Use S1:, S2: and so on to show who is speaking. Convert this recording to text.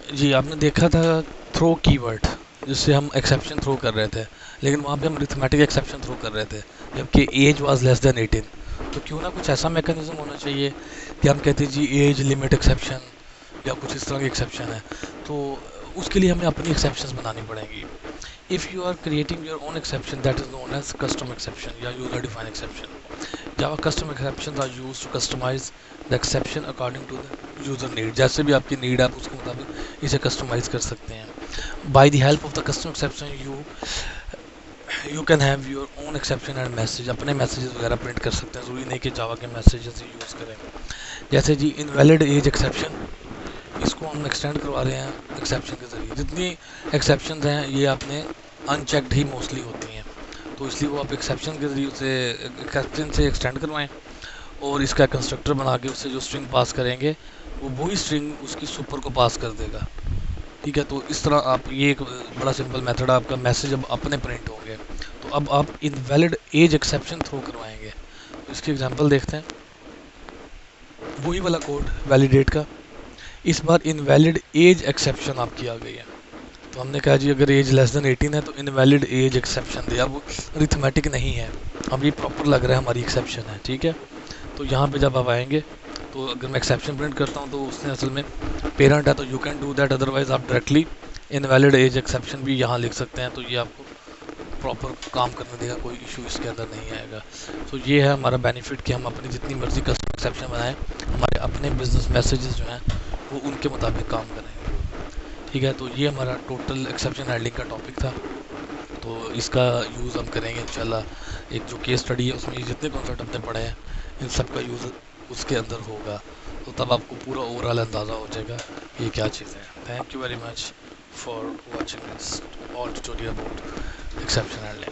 S1: जी, आपने देखा था थ्रो कीवर्ड, जिससे हम एक्सेप्शन थ्रो कर रहे थे, लेकिन वहाँ पे हम अरिथमेटिक एक्सेप्शन थ्रो कर रहे थे, जबकि एज वाज लेस देन 18। तो क्यों ना कुछ ऐसा मैकेनिज्म होना चाहिए कि हम कहते हैं जी एज लिमिट एक्सेप्शन या कुछ इस तरह की एक्सेप्शन है। तो उसके लिए हमें अपनी एक्सेप्शंस बनानी पड़ेंगी। If you are creating your own exception, that is known as custom exception या user defined exception. Java custom exceptions are used to customize the exception according to the user need। जैसे भी आपकी need है आप उसके मुताबिक इसे customise कर सकते हैं। By the help of the custom exception you can have your own exception and message। अपने मैसेजेस वगैरह प्रिंट कर सकते हैं, ज़रूरी नहीं कि जावा के मैसेजेस ही यूज़ करें। जैसे जी इनवैलिड एज एक्सेप्शन, इसको हम एक्सटेंड करवा रहे हैं एक्सेप्शन के ज़रिए। जितनी एक्सेप्शन हैं ये आपने अनचेक्ड ही मोस्टली होती हैं, तो इसलिए वो आप एक्सेप्शन के ज़रिए उसे एक्सेप्शन से एक्सटेंड करवाएं और इसका कंस्ट्रक्टर बना के उससे जो स्ट्रिंग पास करेंगे वो वही स्ट्रिंग उसकी सुपर को पास कर देगा। ठीक है, तो इस तरह आप ये एक बड़ा सिंपल मेथड है, आपका मैसेज अब अपने प्रिंट होंगे। तो अब आप इनवैलिड एज एक्सेप्शन थ्रो करवाएंगे, तो इसकी एग्जांपल देखते हैं। वही वाला कोड वैलिडेट का, इस बार इनवैलिड एज एक्सेप्शन आपकी आ गई है। तो हमने कहा जी अगर एज लेस देन 18 है तो इनवैलिड एज एक्सेप्शन दे। अब अरिथमेटिक नहीं है, अब ये प्रॉपर लग रहा है हमारी एक्सेप्शन है। ठीक है, तो यहाँ पे जब आप आएंगे तो अगर मैं एक्सेप्शन प्रिंट करता हूँ तो उसने असल में पेरेंट है, तो you can do that, otherwise आप डायरेक्टली इनवैलिड एज एक्सेप्शन भी यहाँ लिख सकते हैं, तो ये आपको प्रॉपर काम करने देगा, कोई इशू इसके अंदर नहीं आएगा। तो ये है हमारा बेनिफिट कि हम अपनी जितनी मर्जी कस्टम एक्सेप्शन बनाएं, हमारे अपने बिजनेस मैसेजेस जो हैं वो उनके मुताबिक काम करेंगे। ठीक है, तो ये हमारा टोटल एक्सेप्शन हैंडलिंग का टॉपिक था। तो इसका यूज़ हम करेंगे इंशाल्लाह। एक जो केस स्टडी है उसमें ये जितने कॉन्सेप्ट हमने पढ़े हैं इन सब का यूज़ उसके अंदर होगा, तो तब आपको पूरा ओवरऑल अंदाज़ा हो जाएगा ये क्या चीज़ है। Thank you very much for watching this all tutorial about exception handling.